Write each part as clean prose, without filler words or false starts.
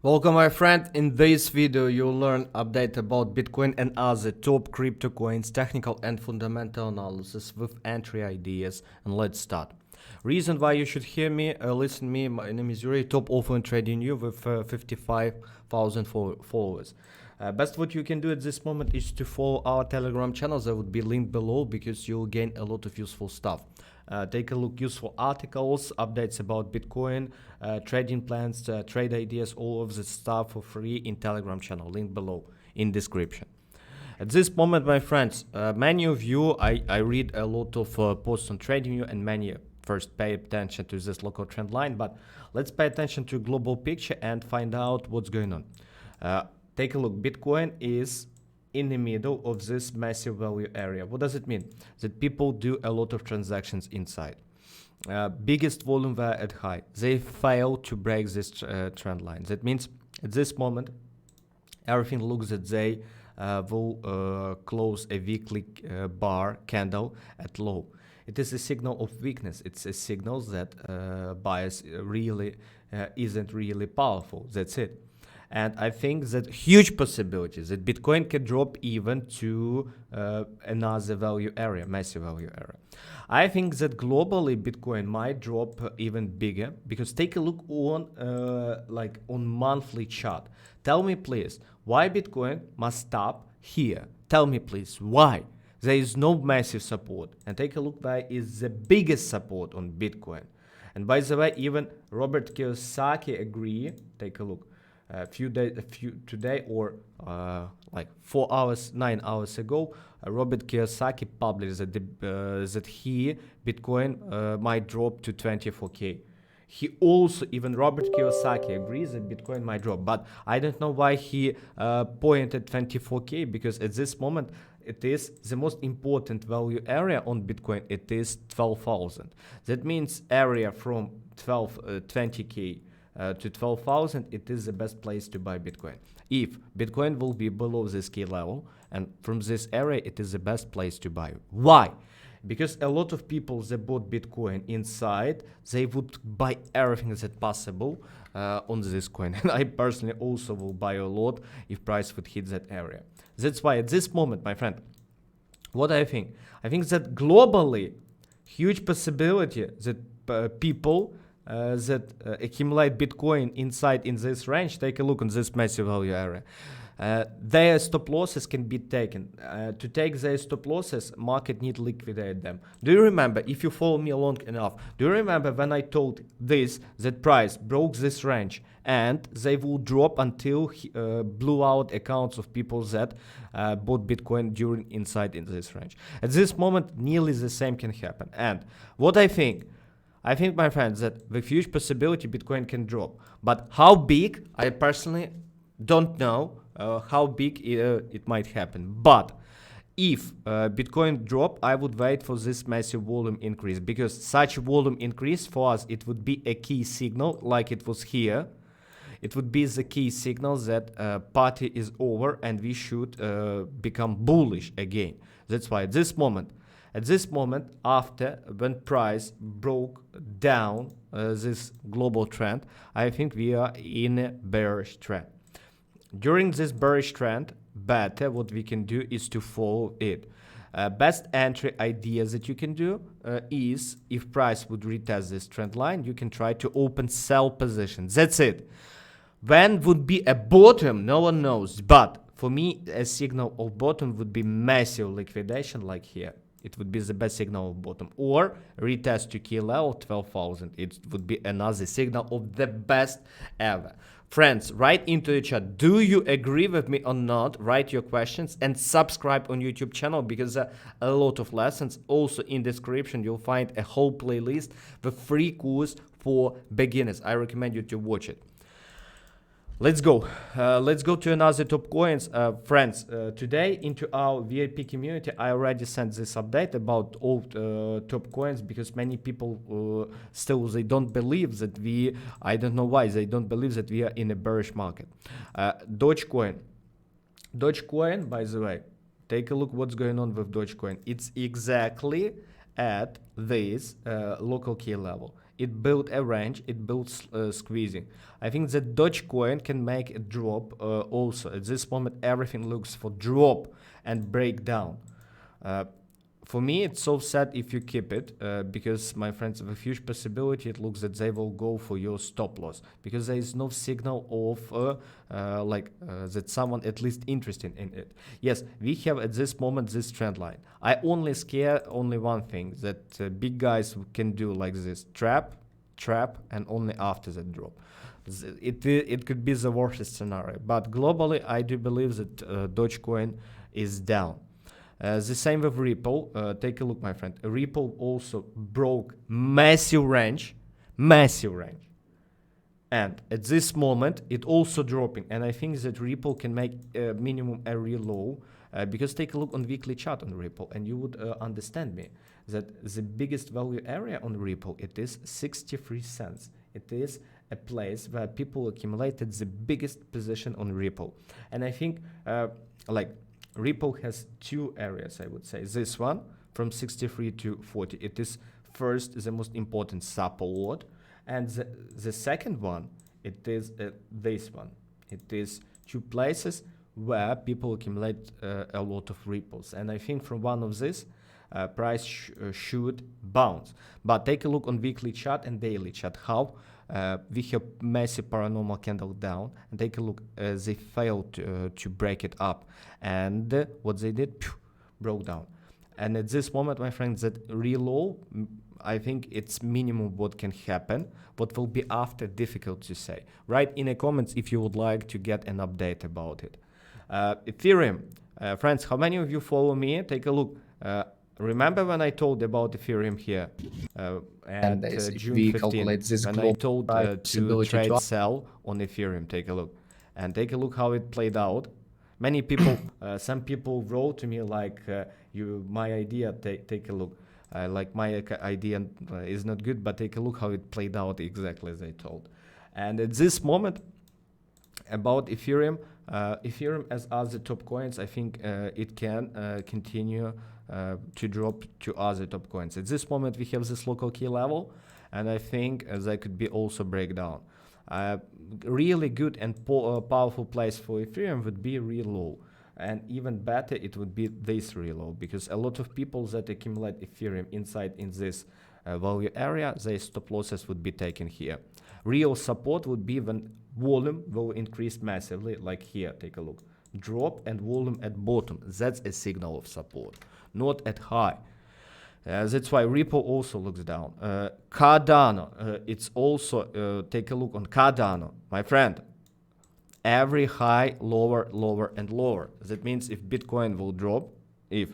Welcome my friend, in this video you'll learn update about Bitcoin and other top crypto coins, technical and fundamental analysis with entry ideas, and let's start. Reason why you should hear me, listen me, my name is Yuri, top offer and trading you with 55,000 followers. Best what you can do at this moment is to follow our Telegram channels, that would be linked below because you'll gain a lot of useful stuff. Take a look, useful articles, updates about Bitcoin, trading plans, trade ideas, all of this stuff for free in Telegram channel, link below in description. At this moment, my friends, many of you, I read a lot of posts on TradingView, and many first pay attention to this local trend line, but let's pay attention to global picture and find out what's going on. Take a look, Bitcoin is in the middle of this massive value area. What does it mean? That people do a lot of transactions inside. Biggest volume were at high. They failed to break this trend line. That means at this moment, everything looks that they will close a weekly bar candle at low. It is a signal of weakness. It's a signal that bias really isn't really powerful. That's it. And I think that huge possibilities that Bitcoin can drop even to another value area, massive value area. I think that globally Bitcoin might drop even bigger, because take a look on on monthly chart. Tell me please, why Bitcoin must stop here? Tell me please, why? There is no massive support. And take a look, where is the biggest support on Bitcoin. And by the way, even Robert Kiyosaki agree. Take a look. Today or like 4 hours, 9 hours ago, Robert Kiyosaki published that Bitcoin might drop to 24k. He also, even Robert Kiyosaki agrees that Bitcoin might drop, but I don't know why he pointed 24k, because at this moment it is the most important value area on Bitcoin. It is 12,000. That means area from 20k to 12,000, it is the best place to buy Bitcoin. If Bitcoin will be below this key level, and from this area, it is the best place to buy. Why? Because a lot of people that bought Bitcoin inside, they would buy everything that's possible on this coin. And I personally also will buy a lot if price would hit that area. That's why at this moment, my friend, what I think that globally, huge possibility that people that accumulate Bitcoin inside in this range, take a look on this massive value area. Their stop losses can be taken. To take their stop losses, market need liquidate them. Do you remember, if you follow me long enough, do you remember when I told this, that price broke this range and they will drop until blew out accounts of people that bought Bitcoin during inside in this range? At this moment, nearly the same can happen. And what I think, my friends, that with huge possibility Bitcoin can drop. But how big, I personally don't know how big it might happen. But if Bitcoin drop, I would wait for this massive volume increase, because such volume increase for us, it would be a key signal like it was here. It would be the key signal that party is over and we should become bullish again. That's why at this moment, after when price broke down this global trend, I think we are in a bearish trend. During this bearish trend, better what we can do is to follow it. Best entry idea that you can do is, if price would retest this trend line, you can try to open sell positions. That's it. When would be a bottom, no one knows. But for me, a signal of bottom would be massive liquidation like here. It would be the best signal of bottom, or retest to key level 12,000. It would be another signal of the best ever. Friends, write into the chat, do you agree with me or not? Write your questions and subscribe on YouTube channel, because a lot of lessons. Also in description you'll find a whole playlist with free course for beginners. I recommend you to watch it. Let's go. Let's go to another top coins. Friends, today into our VIP community, I already sent this update about all top coins, because many people still, they don't believe that I don't know why, they don't believe that we are in a bearish market. DOGECoin, by the way, take a look what's going on with DOGECoin. It's exactly at this local key level. it built a range, it built squeezing. I think that DOGECoin can make a drop also. At this moment, everything looks for drop and breakdown. For me, it's so sad if you keep it, because, my friends, with a huge possibility, it looks that they will go for your stop loss, because there is no signal of that someone at least interested in it. Yes, we have at this moment this trend line. I only scare only one thing, that big guys can do like this, trap, and only after that drop. It could be the worst scenario, but globally, I do believe that DOGECoin is down. The same with Ripple. Take a look, my friend. Ripple also broke massive range. And at this moment, it also dropping. And I think that Ripple can make minimum a real low. Because take a look on weekly chart on Ripple, and you would understand me that the biggest value area on Ripple, it is 63 cents. It is a place where people accumulated the biggest position on Ripple. And I think Ripple has two areas, I would say. This one, from 63 to 40. It is first the most important support. And the second one, it is this one. It is two places where people accumulate a lot of ripples. And I think from one of these, price should bounce. But take a look on weekly chart and daily chart, how we have massive paranormal candle down, and take a look, they failed to break it up, and what they did, broke down. And at this moment, my friends, that real low, I think it's minimum what can happen. What will be after, difficult to say. Write in the comments if you would like to get an update about it. Ethereum, friends, how many of you follow me? Take a look. Remember when I told about Ethereum here at June 15th, when I told to trade sell on Ethereum? Take a look. And take a look how it played out. Many people, some people wrote to me like, my idea, take a look. Like my idea is not good, but take a look how it played out exactly as I told. And at this moment, about Ethereum, Ethereum as other top coins, I think it can continue to drop to other top coins. At this moment, we have this local key level, and I think there could be also breakdown. Really good and powerful place for Ethereum would be real low. And even better, it would be this real low, because a lot of people that accumulate Ethereum inside in this value area, their stop losses would be taken here. Real support would be when volume will increase massively, like here, take a look. Drop and volume at bottom, that's a signal of support, not at high. That's why Ripple also looks down. Cardano, it's also, take a look on Cardano, my friend. Every high, lower, lower, and lower. That means if Bitcoin will drop, if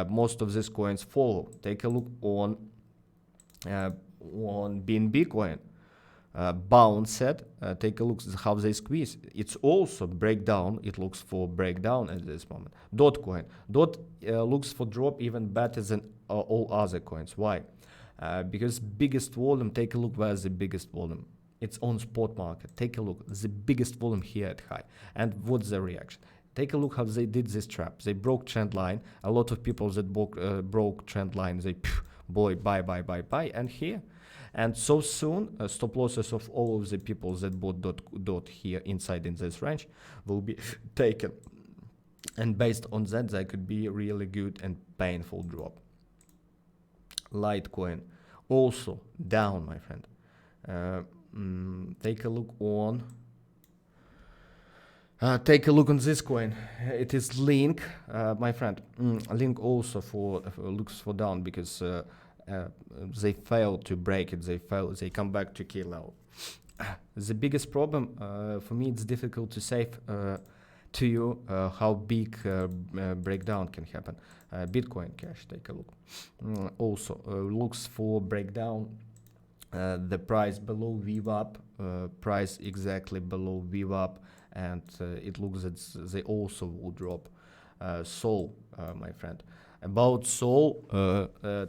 most of these coins follow. Take a look on BNB coin. Bounce it. Take a look how they squeeze. It's also breakdown. It looks for breakdown at this moment. DOGECoin. Looks for drop even better than all other coins. Why? Because biggest volume. Take a look where's the biggest volume. It's on spot market. Take a look. The biggest volume here at high. And what's the reaction? Take a look how they did this trap. They broke trend line. A lot of people that broke trend line, they boy, buy. And here. And so soon, stop losses of all of the people that bought dot here inside in this range will be taken. And based on that, there could be a really good and painful drop. Litecoin also down, my friend. Take a look on this coin. It is Link, my friend. Link also looks for down, because they failed to break it. They come back to key level. The biggest problem for me, it's difficult to say to you how big breakdown can happen. Bitcoin Cash, take a look. Also looks for breakdown. The price below VWAP, price exactly below VWAP, and it looks that they also will drop. Sol, my friend. About Sol,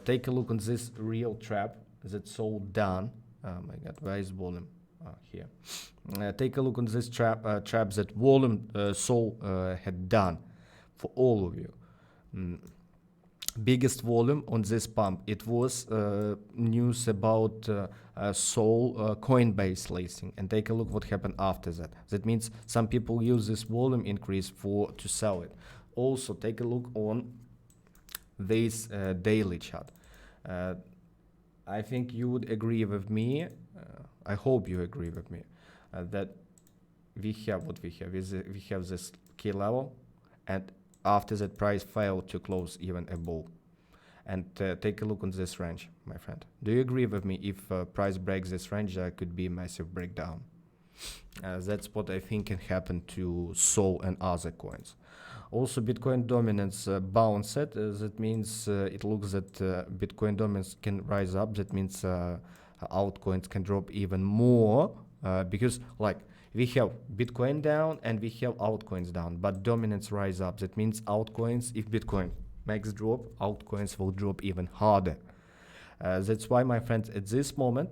take a look on this real trap that Sol done. Oh my God, where is volume? Here. Take a look on this trap that volume Sol had done for all of you. biggest volume on this pump. It was news about Sol Coinbase listing, and take a look what happened after that. That means some people use this volume increase to sell it. Also take a look on this daily chart. I think you would agree with me. I hope you agree with me that we have what we have. We have this key level, and after that price failed to close even above. And take a look on this range, my friend. Do you agree with me? If price breaks this range, there could be a massive breakdown. That's what I think can happen to Sol and other coins. Also, Bitcoin dominance bounced. That means it looks that Bitcoin dominance can rise up. That means altcoins can drop even more because like we have Bitcoin down and we have altcoins down, but dominance rise up. That means altcoins, if Bitcoin makes drop, altcoins will drop even harder. That's why, my friends, at this moment,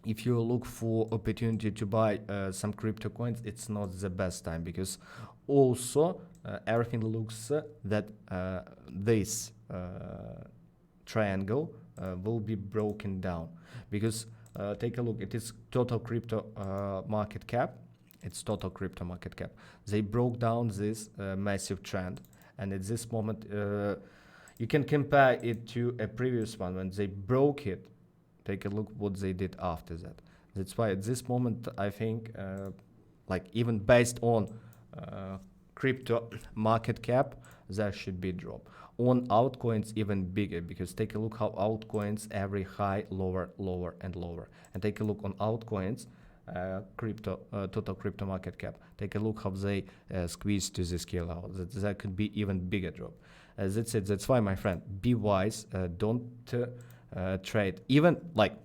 if you look for opportunity to buy some crypto coins, it's not the best time, because also everything looks that this triangle will be broken down, because take a look, it is total crypto market cap. It's total crypto market cap. They broke down this massive trend, and at this moment you can compare it to a previous one when they broke it. Take a look what they did after that. That's why at this moment I think like even based on crypto market cap, there should be drop. On altcoins even bigger, because take a look how altcoins every high lower, lower and lower. And take a look on altcoins total crypto market cap. Take a look how they squeeze to this scale out. That could be even bigger drop. That's it. That's why, my friend, be wise. Don't trade. Even like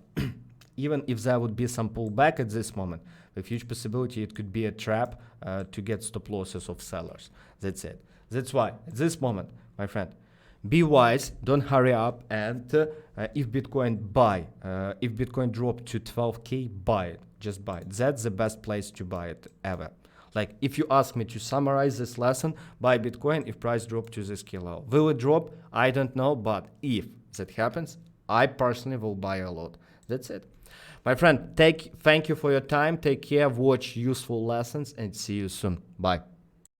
even if there would be some pullback at this moment, with huge possibility it could be a trap to get stop losses of sellers. That's it. That's why at this moment, my friend, be wise, don't hurry up, and if Bitcoin drop to 12k, buy it. Just buy it. That's the best place to buy it ever. Like, if you ask me to summarize this lesson, buy Bitcoin if price drop to this key level. Will it drop? I don't know, but if that happens, I personally will buy a lot. That's it. My friend, thank you for your time. Take care, watch useful lessons, and see you soon. Bye.